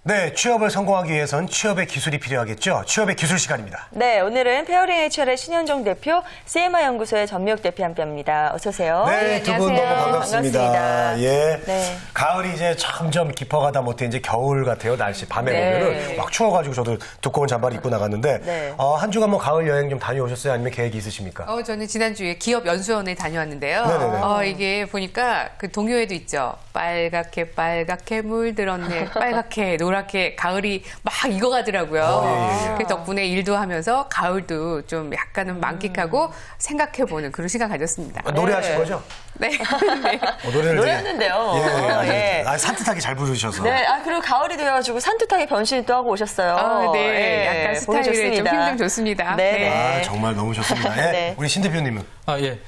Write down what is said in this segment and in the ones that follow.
네, 취업을 성공하기 위해선 취업의 기술이 필요하겠죠. 취업의 기술 시간입니다. 네, 오늘은 페어링 HR의 신현정 대표, CMI 연구소의 전미혁 대표 함께합니다. 어서 오세요. 네, 두 분 너무 반갑습니다. 반갑습니다. 예, 네. 가을이 이제 점점 깊어가다 못해 이제 겨울 같아요. 날씨 밤에 네. 보면은 막 추워가지고 저도 두꺼운 잠바를 입고 나갔는데 네. 한 주간 뭐 가을 여행 좀 다녀오셨어요? 아니면 계획이 있으십니까? 저는 지난주에 기업 연수원에 다녀왔는데요. 네네네. 이게 보니까 그 동요에도 있죠. 빨갛게 물들었네. 빨갛게 노랗게 가을이 막 익어가더라고요. 그 덕분에 일도 하면서 가을도 좀 약간은 만끽하고 생각해보는 그런 시간 가졌습니다. 노래하신 거죠? 네. 네. 노래를 노래했는데요. 예, 예. 산뜻하게 잘 부르셔서. 네, 그리고 가을이 되어가지고 산뜻하게 변신을 또 하고 오셨어요. 네. 예, 약간 보기 스타일이 좀 좋습니다. 힘좀 좋습니다. 네. 정말 너무 좋습니다. 예. 네. 우리 신 대표님은? 예.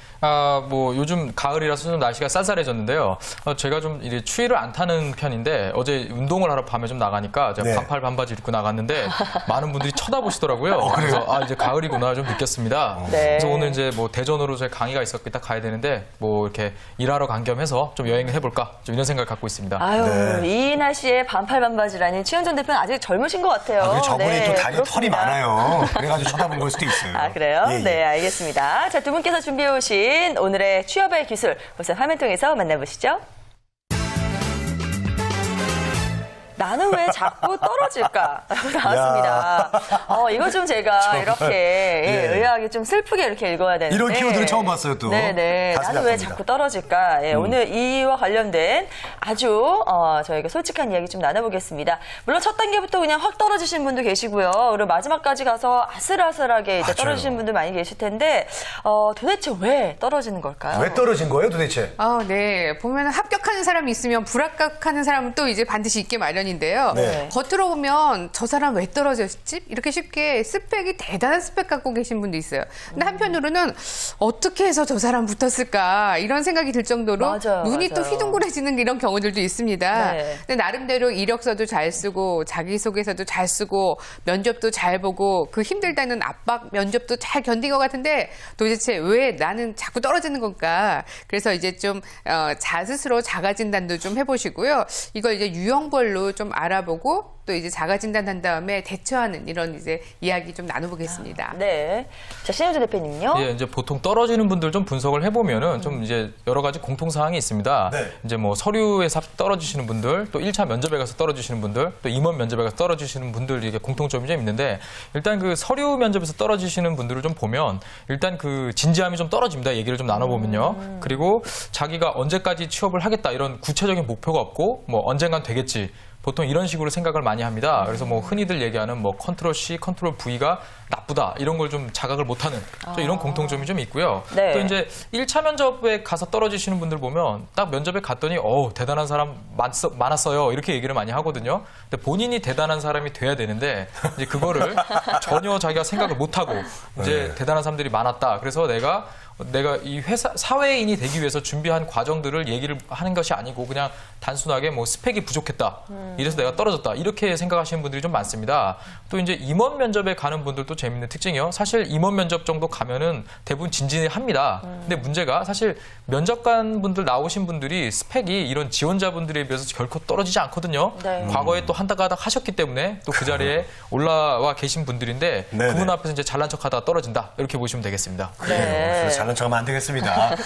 뭐 요즘 가을이라서 좀 날씨가 쌀쌀해졌는데요. 제가 좀 이제 추위를 안 타는 편인데 어제 운동을 하러 밤에 좀 나가니까 제가 네. 반팔 반바지 입고 나갔는데 많은 분들이 쳐다보시더라고요. 그래서 이제 가을이구나 좀 느꼈습니다. 네. 그래서 오늘 이제 뭐 대전으로 제 강의가 있었기 딱 가야 되는데 뭐 이렇게 일하러 간 겸해서 좀 여행을 해볼까 좀 이런 생각을 갖고 있습니다. 아유, 네. 이 날씨에 반팔 반바지라니 최현정 대표는 아직 젊으신 것 같아요. 그리고 저분이 네, 또 다리에 털이 그렇습니다. 많아요. 그래가지고 쳐다본 걸 수도 있어요. 아, 그래요? 예, 예. 네, 알겠습니다. 자, 두 분께서 준비해오신 오늘의 취업의 기술, 우선 화면 통해서 만나보시죠. 나는 왜 자꾸 떨어질까? 나왔습니다. 이거 좀 제가 이렇게 예. 의아하게 좀 슬프게 이렇게 읽어야 되는데. 이런 키워드를 처음 봤어요, 또. 네네. 가슴이 나는 왜 아픕니다. 자꾸 떨어질까? 예, 오늘 이와 관련된 아주 저희가 솔직한 이야기 좀 나눠보겠습니다. 물론 첫 단계부터 그냥 확 떨어지신 분도 계시고요. 그리고 마지막까지 가서 아슬아슬하게 이제 맞아요. 떨어지신 분들 많이 계실 텐데 도대체 왜 떨어지는 걸까요? 왜 떨어진 거예요, 도대체? 네. 보면 합격하는 사람이 있으면 불합격하는 사람은 또 이제 반드시 있게 마련인데요. 네. 겉으로 보면 저 사람 왜 떨어졌지? 이렇게 쉽게 스펙이 대단한 스펙 갖고 계신 분도 있어요. 근데 한편으로는 어떻게 해서 저 사람 붙었을까? 이런 생각이 들 정도로 맞아요, 눈이 또 맞아요. 휘둥그레지는 이런 경우들도 있습니다. 네. 근데 나름대로 이력서도 잘 쓰고 자기소개서도 잘 쓰고 면접도 잘 보고 그 힘들다는 압박 면접도 잘 견딘 것 같은데 도대체 왜 나는 자꾸 떨어지는 걸까? 그래서 이제 좀 스스로 자가진단도 좀 해보시고요. 이걸 이제 유형별로 좀 알아보고 또 이제 자가진단한 다음에 대처하는 이런 이제 이야기 좀 나눠보겠습니다. 네. 자, 신현주 대표님요. 예, 이제 보통 떨어지는 분들 좀 분석을 해보면은 좀 이제 여러 가지 공통사항이 있습니다. 네. 이제 뭐 서류에서 떨어지시는 분들, 또 1차 면접에 가서 떨어지시는 분들, 또 임원 면접에 가서 떨어지시는 분들 이게 공통점이 좀 있는데 일단 그 서류 면접에서 떨어지시는 분들을 좀 보면 일단 그 진지함이 좀 떨어집니다. 얘기를 좀 나눠보면요. 그리고 자기가 언제까지 취업을 하겠다 이런 구체적인 목표가 없고 뭐 언젠간 되겠지. 보통 이런 식으로 생각을 많이 합니다. 그래서 뭐 흔히들 얘기하는 뭐 컨트롤 C, 컨트롤 V가 나쁘다 이런 걸 좀 자각을 못하는 이런 공통점이 좀 있고요. 네. 또 이제 1차 면접에 가서 떨어지시는 분들 보면 딱 면접에 갔더니 대단한 사람 많았어요 이렇게 얘기를 많이 하거든요. 근데 본인이 대단한 사람이 돼야 되는데 이제 그거를 전혀 자기가 생각을 못하고 이제 대단한 사람들이 많았다. 그래서 내가 이 회사 사회인이 되기 위해서 준비한 과정들을 얘기를 하는 것이 아니고 그냥 단순하게 뭐 스펙이 부족했다. 이래서 내가 떨어졌다. 이렇게 생각하시는 분들이 좀 많습니다. 또 이제 임원 면접에 가는 분들도 재밌는 특징이요. 사실 임원 면접 정도 가면은 대부분 진지합니다. 근데 문제가 사실 면접관 분들 나오신 분들이 스펙이 이런 지원자분들에 비해서 결코 떨어지지 않거든요. 네. 과거에 또 한다가닥 하셨기 때문에 또 그 자리에 올라와 계신 분들인데 네네. 그분 앞에서 이제 잘난 척하다가 떨어진다. 이렇게 보시면 되겠습니다. 네. 잘난 척하면 안 되겠습니다.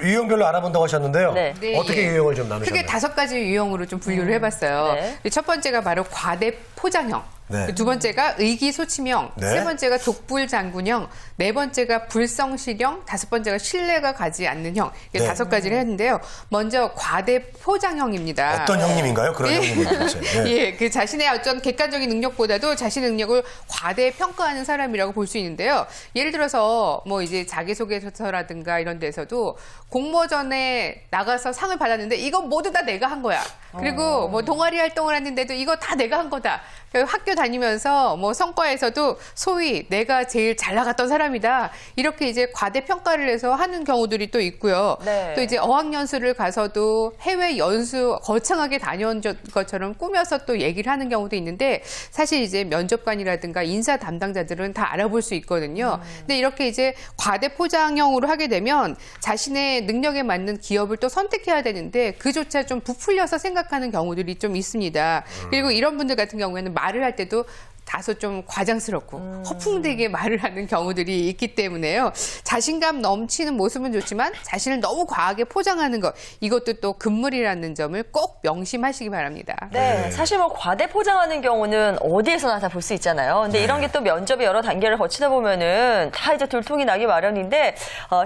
유형별로 알아본다고 하셨는데요. 네. 어떻게 유형을 좀 나누셨나요? 크게 5가지 유형으로 좀 분류를 해봤어요. 네. 첫 번째가 바로 과대 포장형. 네. 두 번째가 의기소침형, 네. 세 번째가 독불장군형, 네 번째가 불성실형, 다섯 번째가 신뢰가 가지 않는 형. 이게 네. 5가지를 했는데요. 먼저 과대 포장형입니다. 어떤 형님인가요? 그런 예. 형님은 도대체. 네. 예, 그 자신의 어떤 객관적인 능력보다도 자신의 능력을 과대 평가하는 사람이라고 볼 수 있는데요. 예를 들어서 뭐 이제 자기소개서라든가 이런 데서도 공모전에 나가서 상을 받았는데 이건 모두 다 내가 한 거야. 그리고 뭐 동아리 활동을 했는데도 이거 다 내가 한 거다. 학교 다니면서 뭐 성과에서도 소위 내가 제일 잘 나갔던 사람이다. 이렇게 이제 과대평가를 해서 하는 경우들이 또 있고요. 네. 또 이제 어학연수를 가서도 해외 연수 거창하게 다녀온 것처럼 꾸며서 또 얘기를 하는 경우도 있는데 사실 이제 면접관이라든가 인사 담당자들은 다 알아볼 수 있거든요. 근데 이렇게 이제 과대 포장형으로 하게 되면 자신의 능력에 맞는 기업을 또 선택해야 되는데 그조차 좀 부풀려서 생각하는 경우들이 좀 있습니다. 그리고 이런 분들 같은 경우에는 말을 할 때도 다소 좀 과장스럽고 허풍되게 말을 하는 경우들이 있기 때문에요. 자신감 넘치는 모습은 좋지만 자신을 너무 과하게 포장하는 것, 이것도 또 금물이라는 점을 꼭 명심하시기 바랍니다. 네, 사실 뭐 과대 포장하는 경우는 어디에서나 다 볼 수 있잖아요. 근데 이런 게 또 면접의 여러 단계를 거치다 보면은 다 이제 들통이 나기 마련인데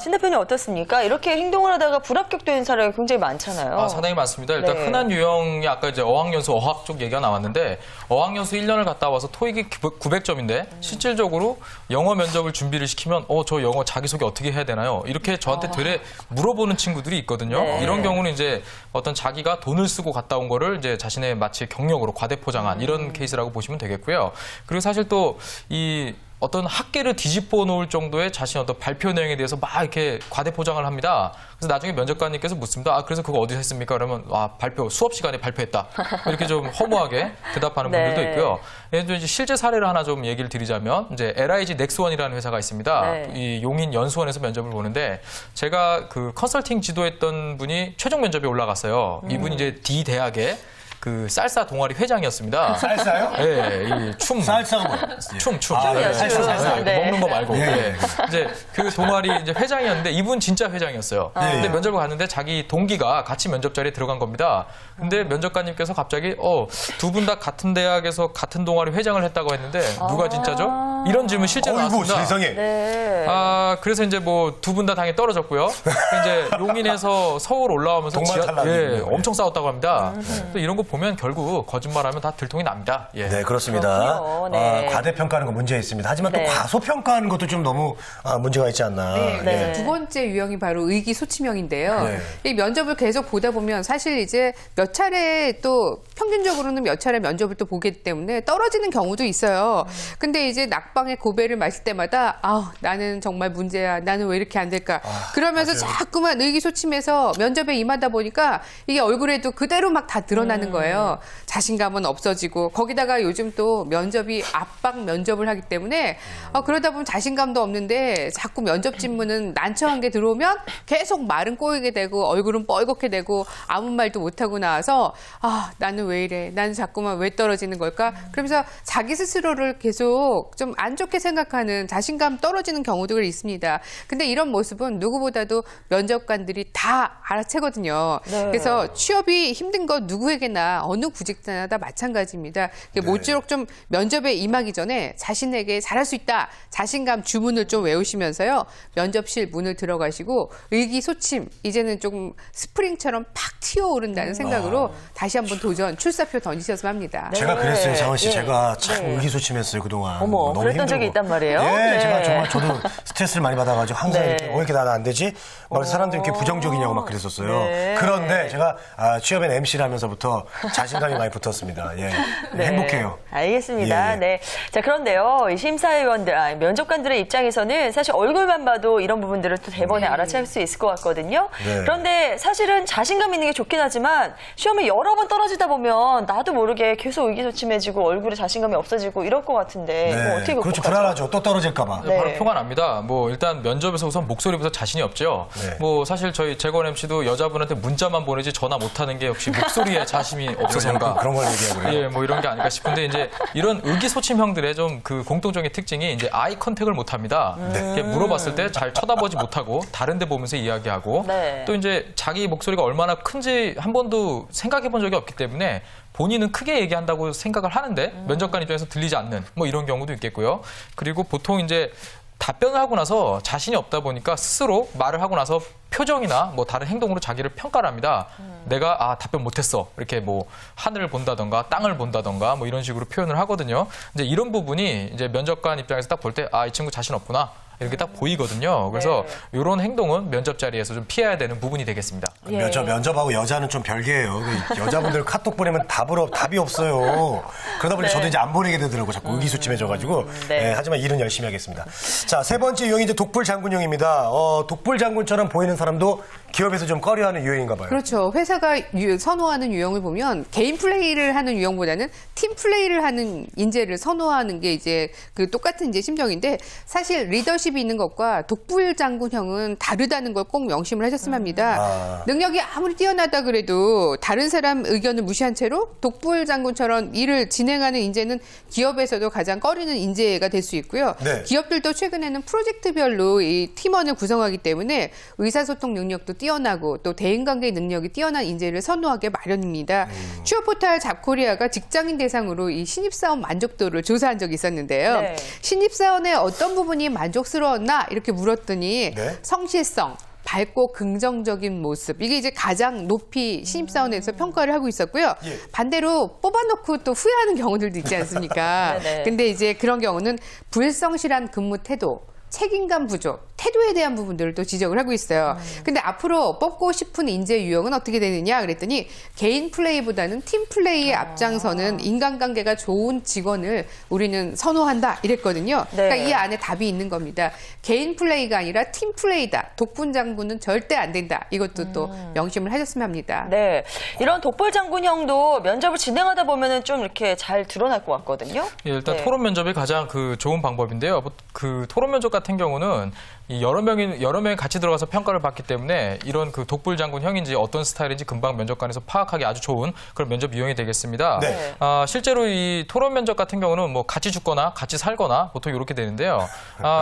신 대표님 어떻습니까? 이렇게 행동을 하다가 불합격된 사례가 굉장히 많잖아요. 상당히 많습니다. 일단 네. 흔한 유형이 아까 이제 어학연수 어학 쪽 얘기가 나왔는데 어학연수 1년을 갔다 와서 토익이 900점인데 실질적으로 영어 면접을 준비를 시키면 저 영어 자기소개 어떻게 해야 되나요? 이렇게 저한테 되레 물어보는 친구들이 있거든요. 네. 이런 경우는 이제 어떤 자기가 돈을 쓰고 갔다 온 거를 이제 자신의 마치 경력으로 과대포장한 이런 케이스라고 보시면 되겠고요. 그리고 사실 또 이 어떤 학계를 뒤집어 놓을 정도의 자신의 어떤 발표 내용에 대해서 막 이렇게 과대포장을 합니다. 그래서 나중에 면접관님께서 묻습니다. 그래서 그거 어디서 했습니까? 그러면 발표, 수업 시간에 발표했다. 이렇게 좀 허무하게 대답하는 네. 분들도 있고요. 예를 들어 이제 실제 사례를 하나 좀 얘기를 드리자면 이제 LIG 넥스원이라는 회사가 있습니다. 네. 이 용인 연수원에서 면접을 보는데 제가 그 컨설팅 지도했던 분이 최종 면접에 올라갔어요. 이분이 이제 D 대학의 그 쌀사 동아리 회장이었습니다. 쌀싸요? 예, 이 춤. 쌀싸가 뭐예요? 춤. 춤이요, 살사, 춤. 살사. 네. 먹는 거 말고. 예. 예. 이제 그 동아리 이제 회장이었는데 이분 진짜 회장이었어요. 근데 예. 면접을 갔는데 자기 동기가 같이 면접 자리에 들어간 겁니다. 근데 면접관님께서 갑자기 두 분 다 같은 대학에서 같은 동아리 회장을 했다고 했는데 누가 진짜죠? 이런 질문 실제로 어이구, 나왔습니다. 세상에. 네. 그래서 이제 뭐 두 분 다 당연히 떨어졌고요. 이제 용인에서 서울 올라오면서 동반 탈락이군요. 엄청 싸웠다고 합니다. 또 이런 거 보면 결국 거짓말하면 다 들통이 납니다. 예. 네, 그렇습니다. 그렇군요. 네. 과대평가하는 거 문제 있습니다. 하지만 네. 또 과소평가하는 것도 좀 너무 문제가 있지 않나. 네. 예. 두 번째 유형이 바로 의기소침형인데요. 네. 이 면접을 계속 보다 보면 사실 이제 몇 차례 또 평균적으로는 몇 차례 면접을 또 보기 때문에 떨어지는 경우도 있어요. 근데 이제 낙방의 고배를 마실 때마다 나는 정말 문제야. 나는 왜 이렇게 안 될까. 그러면서 맞아요. 자꾸만 의기소침해서 면접에 임하다 보니까 이게 얼굴에도 그대로 막 다 드러나는 거예요. 자신감은 없어지고 거기다가 요즘 또 면접이 압박 면접을 하기 때문에 그러다 보면 자신감도 없는데 자꾸 면접 질문은 난처한 게 들어오면 계속 말은 꼬이게 되고 얼굴은 뻘겋게 되고 아무 말도 못하고 나와서 나는 왜 이래? 나는 자꾸만 왜 떨어지는 걸까? 그러면서 자기 스스로를 계속 좀 안 좋게 생각하는 자신감 떨어지는 경우들이 있습니다. 근데 이런 모습은 누구보다도 면접관들이 다 알아채거든요. 네. 그래서 취업이 힘든 건 누구에게나 어느 구직자나 다 마찬가지입니다. 모쪼록 좀 면접에 임하기 전에 자신에게 잘할 수 있다. 자신감 주문을 좀 외우시면서요. 면접실 문을 들어가시고 의기소침 이제는 조금 스프링처럼 팍 튀어오른다는 생각으로 다시 한번 도전 출사표 던지셨으면 합니다. 네. 제가 그랬어요, 장원 씨. 예. 제가 참 네. 의기소침했어요, 그동안. 어머, 너무 그랬던 힘들고. 적이 있단 말이에요? 예, 네. 제가 정말 저도 스트레스를 많이 받아가지고 항상 네. 이렇게 이렇게 나는 안 되지? 막 사람들이 이렇게 부정적이냐고 막 그랬었어요. 네. 그런데 제가 취업엔 MC를 하면서부터 자신감이 많이 붙었습니다. 예. 네. 행복해요. 알겠습니다. 예, 예. 네. 자, 그런데요. 이 심사위원들, 면접관들의 입장에서는 사실 얼굴만 봐도 이런 부분들을 또 대번에 알아챌 수 있을 것 같거든요. 네. 그런데 사실은 자신감 있는 게 좋긴 하지만 시험에 여러 번 떨어지다 보면 나도 모르게 계속 의기소침해지고 얼굴에 자신감이 없어지고 이럴 것 같은데 이거 어떻게 극복하죠? 그렇죠. 불안하죠. 또 떨어질까봐. 네. 바로 표가 납니다. 뭐 일단 면접에서 우선 목소리부터 자신이 없죠. 네. 뭐 사실 저희 재건 MC도 여자분한테 문자만 보내지 전화 못하는 게 역시 목소리에 자신이 없어서인가. 그런 걸 얘기하고요. 예, 뭐 이런 게 아닐까 싶은데 이제 이런 의기소침형들의 좀 그 공통적인 특징이 이제 아이 컨택을 못 합니다. 이렇게 물어봤을 때 잘 쳐다보지 못하고 다른 데 보면서 이야기하고 네. 또 이제 자기 목소리가 얼마나 큰지 한 번도 생각해 본 적이 없기 때문에 본인은 크게 얘기한다고 생각을 하는데 면접관 입장에서 들리지 않는 뭐 이런 경우도 있겠고요. 그리고 보통 이제 답변을 하고 나서 자신이 없다 보니까 스스로 말을 하고 나서 표정이나 뭐 다른 행동으로 자기를 평가를 합니다. 내가 답변 못했어. 이렇게 뭐 하늘을 본다던가 땅을 본다던가 뭐 이런 식으로 표현을 하거든요. 이제 이런 부분이 이제 면접관 입장에서 딱 볼 때 이 친구 자신 없구나. 이렇게 딱 보이거든요. 그래서 이런 행동은 면접 자리에서 좀 피해야 되는 부분이 되겠습니다. 예. 저 면접하고 여자는 좀 별개예요. 여자분들 카톡 보내면 답이 없어요. 그러다 보니 네. 저도 이제 안 보내게 되더라고요. 자꾸 의기소침해져가지고. 네. 네, 하지만 일은 열심히 하겠습니다. 자, 세 번째 유형이 이제 독불 장군형입니다. 독불 장군처럼 보이는 사람도 기업에서 좀 꺼려하는 유형인가 봐요. 그렇죠. 회사가 선호하는 유형을 보면 개인 플레이를 하는 유형보다는 팀 플레이를 하는 인재를 선호하는 게 이제 그 똑같은 이제 심정인데 사실 리더십이 있는 것과 독불 장군형은 다르다는 걸 꼭 명심을 하셨으면 합니다. 능력이 아무리 뛰어나다 그래도 다른 사람 의견을 무시한 채로 독불 장군처럼 일을 진행하는 인재는 기업에서도 가장 꺼리는 인재가 될 수 있고요. 네. 기업들도 최근에는 프로젝트별로 이 팀원을 구성하기 때문에 의사소통 능력도 뛰어나고 또 대인관계 능력이 뛰어난 인재를 선호하게 마련입니다. 취업 포털 잡코리아가 직장인 대상으로 이 신입사원 만족도를 조사한 적이 있었는데요. 네. 신입사원의 어떤 부분이 만족스러웠나 이렇게 물었더니 네. 성실성, 밝고 긍정적인 모습 이게 이제 가장 높이 신입사원에서 평가를 하고 있었고요. 예. 반대로 뽑아놓고 또 후회하는 경우들도 있지 않습니까? 네네. 근데 이제 그런 경우는 불성실한 근무 태도, 책임감 부족, 태도에 대한 부분들을 또 지적을 하고 있어요. 근데 앞으로 뽑고 싶은 인재 유형은 어떻게 되느냐 그랬더니 개인 플레이보다는 팀 플레이에 앞장서는 인간관계가 좋은 직원을 우리는 선호한다 이랬거든요. 네. 그러니까 이 안에 답이 있는 겁니다. 개인 플레이가 아니라 팀 플레이다. 독분 장군은 절대 안 된다. 이것도 또 명심을 하셨으면 합니다. 네. 이런 독불 장군형도 면접을 진행하다 보면은 좀 이렇게 잘 드러날 것 같거든요. 예, 일단 네. 토론 면접이 가장 좋은 방법인데요. 그 토론 면접 같은 경우는 이 여러 명이 같이 들어가서 평가를 받기 때문에 이런 그 독불 장군형인지 어떤 스타일인지 금방 면접관에서 파악하기 아주 좋은 그런 면접 유형이 되겠습니다. 네. 실제로 이 토론 면접 같은 경우는 뭐 같이 죽거나 같이 살거나 보통 이렇게 되는데요.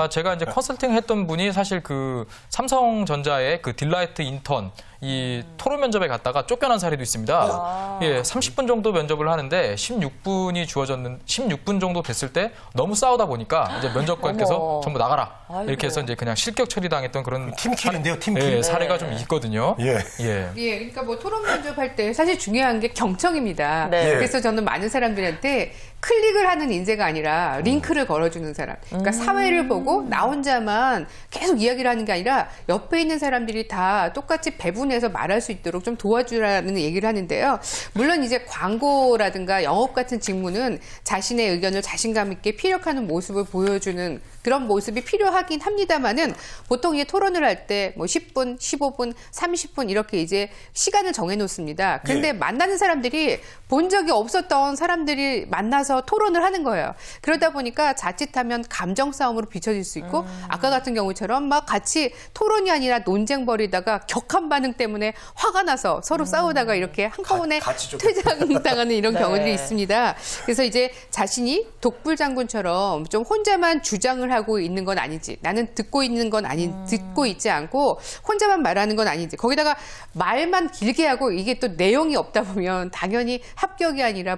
제가 이제 컨설팅 했던 분이 사실 그 삼성전자의 그 딜라이트 인턴 이 토론 면접에 갔다가 쫓겨난 사례도 있습니다. 예, 30분 정도 면접을 하는데 16분 정도 됐을 때 너무 싸우다 보니까 이제 면접관께서 어머. 전부 나가라. 아이고. 이렇게 해서 이제 그냥 실격 처리당했던 그런 팀킬인데요, 팀킬. 예, 사례가 좀 있거든요. 예. 예. 예, 그러니까 뭐 토론 면접할 때 사실 중요한 게 경청입니다. 네. 그래서 저는 많은 사람들한테 클릭을 하는 인재가 아니라 링크를 걸어주는 사람. 그러니까 사회를 보고 나 혼자만 계속 이야기를 하는 게 아니라 옆에 있는 사람들이 다 똑같이 배분해서 말할 수 있도록 좀 도와주라는 얘기를 하는데요. 물론 이제 광고라든가 영업 같은 직무는 자신의 의견을 자신감 있게 피력하는 모습을 보여주는 그런 모습이 필요하긴 합니다만은 보통 이 토론을 할 때 뭐 10분, 15분, 30분 이렇게 이제 시간을 정해 놓습니다. 근데 예. 만나는 사람들이 본 적이 없었던 사람들이 만나서 토론을 하는 거예요. 그러다 보니까 자칫하면 감정 싸움으로 비춰질 수 있고 아까 같은 경우처럼 막 같이 토론이 아니라 논쟁 벌이다가 격한 반응 때문에 화가 나서 서로 싸우다가 이렇게 한꺼번에 같이 좀- 퇴장당하는 이런 네. 경우들이 있습니다. 그래서 이제 자신이 독불 장군처럼 좀 혼자만 주장을 하고 있는 건 아닌지 나는 듣고 있는 건 듣고 있지 않고 혼자만 말하는 건 아닌지 거기다가 말만 길게 하고 이게 또 내용이 없다 보면 당연히 합격이 아니라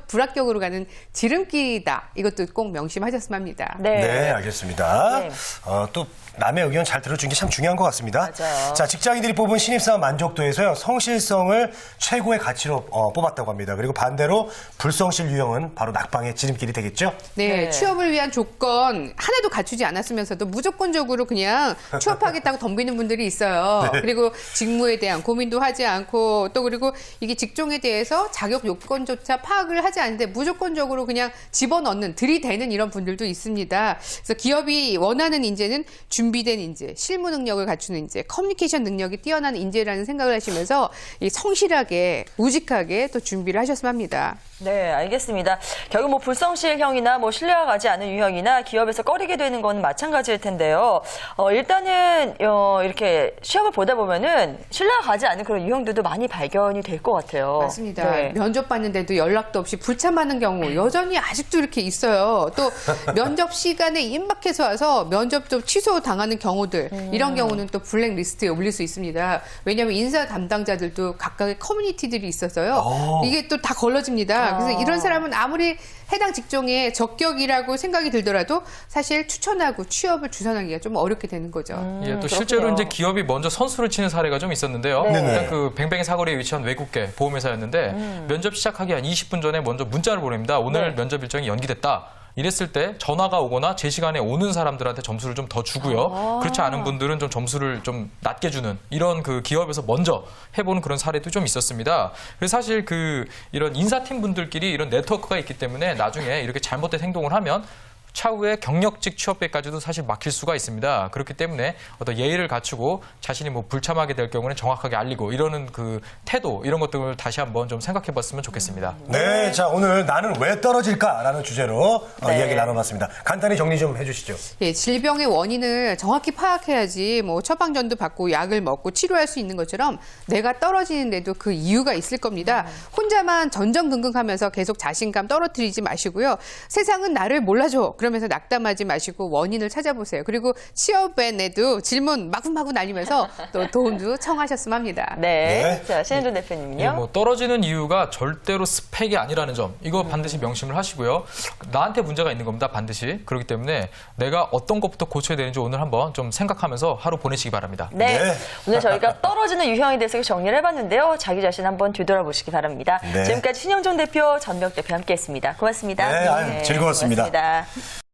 불합격으로 가는 지름길이다. 이것도 꼭 명심하셨으면 합니다. 네. 네, 알겠습니다. 네. 또 남의 의견 잘 들어주는 게 참 중요한 것 같습니다. 맞아요. 자, 직장인들이 뽑은 신입사원 만족도에서요, 성실성을 최고의 가치로 뽑았다고 합니다. 그리고 반대로 불성실 유형은 바로 낙방의 지름길이 되겠죠? 네, 네. 취업을 위한 조건 하나도 갖추지 않았으면서도 무조건적으로 그냥 취업하겠다고 덤비는 분들이 있어요. 네. 그리고 직무에 대한 고민도 하지 않고 또 그리고 이게 직종에 대해서 자격 요건조차 파악을 하지 않는데 무조건적으로 그냥 집어넣는 들이대는 이런 분들도 있습니다. 그래서 기업이 원하는 인재는 준비된 인재, 실무 능력을 갖추는 인재, 커뮤니케이션 능력이 뛰어난 인재라는 생각을 하시면서 이 성실하게, 우직하게 또 준비를 하셨으면 합니다. 네, 알겠습니다. 결국 뭐 불성실형이나 뭐 신뢰가 가지 않은 유형이나 기업에서 꺼리게 되는 건 마찬가지일 텐데요. 일단은 이렇게 시험을 보다 보면은 신뢰가 가지 않는 그런 유형들도 많이 발견이 될 것 같아요. 맞습니다. 네. 면접 봤는데도 연락도 없이 불참하는 경우 여전히 아직도 이렇게 있어요. 또 면접 시간에 임박해서 와서 면접 좀 취소 당하는 경우들 이런 경우는 또 블랙리스트에 올릴 수 있습니다. 왜냐하면 인사 담당자들도 각각의 커뮤니티들이 있어서요. 이게 또 다 걸러집니다. 그래서 이런 사람은 아무리 해당 직종에 적격이라고 생각이 들더라도 사실 추천하고 취업을 주선하기가 좀 어렵게 되는 거죠. 예, 또 실제로 이제 기업이 먼저 선수를 치는 사례가 좀 있었는데요. 네. 일단 그 뱅뱅 사거리에 위치한 외국계 보험회사였는데 면접 시작하기 한 20분 전에 먼저 문자를 보냅니다. 오늘 네. 면접 일정이 연기됐다. 이랬을 때 전화가 오거나 제 시간에 오는 사람들한테 점수를 좀 더 주고요. 그렇지 않은 분들은 좀 점수를 좀 낮게 주는 이런 그 기업에서 먼저 해보는 그런 사례도 좀 있었습니다. 그래서 사실 이런 인사팀 분들끼리 이런 네트워크가 있기 때문에 나중에 이렇게 잘못된 행동을 하면 차후에 경력직 취업에까지도 사실 막힐 수가 있습니다. 그렇기 때문에 어떤 예의를 갖추고 자신이 뭐 불참하게 될 경우는 정확하게 알리고 이러는 그 태도 이런 것들을 다시 한번 좀 생각해 봤으면 좋겠습니다. 네, 자 오늘 나는 왜 떨어질까라는 주제로 네. 이야기 나눠봤습니다. 간단히 정리 좀 해주시죠. 예, 질병의 원인을 정확히 파악해야지 뭐 처방전도 받고 약을 먹고 치료할 수 있는 것처럼 내가 떨어지는데도 그 이유가 있을 겁니다. 혼자만 전전긍긍하면서 계속 자신감 떨어뜨리지 마시고요. 세상은 나를 몰라줘. 그러면서 낙담하지 마시고 원인을 찾아보세요. 그리고 취업에 내도 질문 마구마구 날리면서 또 도움도 청하셨으면 합니다. 네. 네. 자, 신현준 대표님은요? 예, 뭐 떨어지는 이유가 절대로 스펙이 아니라는 점 이거 반드시 명심을 하시고요. 나한테 문제가 있는 겁니다. 반드시. 그렇기 때문에 내가 어떤 것부터 고쳐야 되는지 오늘 한번 좀 생각하면서 하루 보내시기 바랍니다. 네. 네. 오늘 저희가 떨어지는 유형에 대해서 정리를 해봤는데요. 자기 자신 한번 되돌아보시기 바랍니다. 네. 지금까지 신영종 대표, 전명 대표 함께했습니다. 고맙습니다. 네, 아유, 즐거웠습니다. 고맙습니다.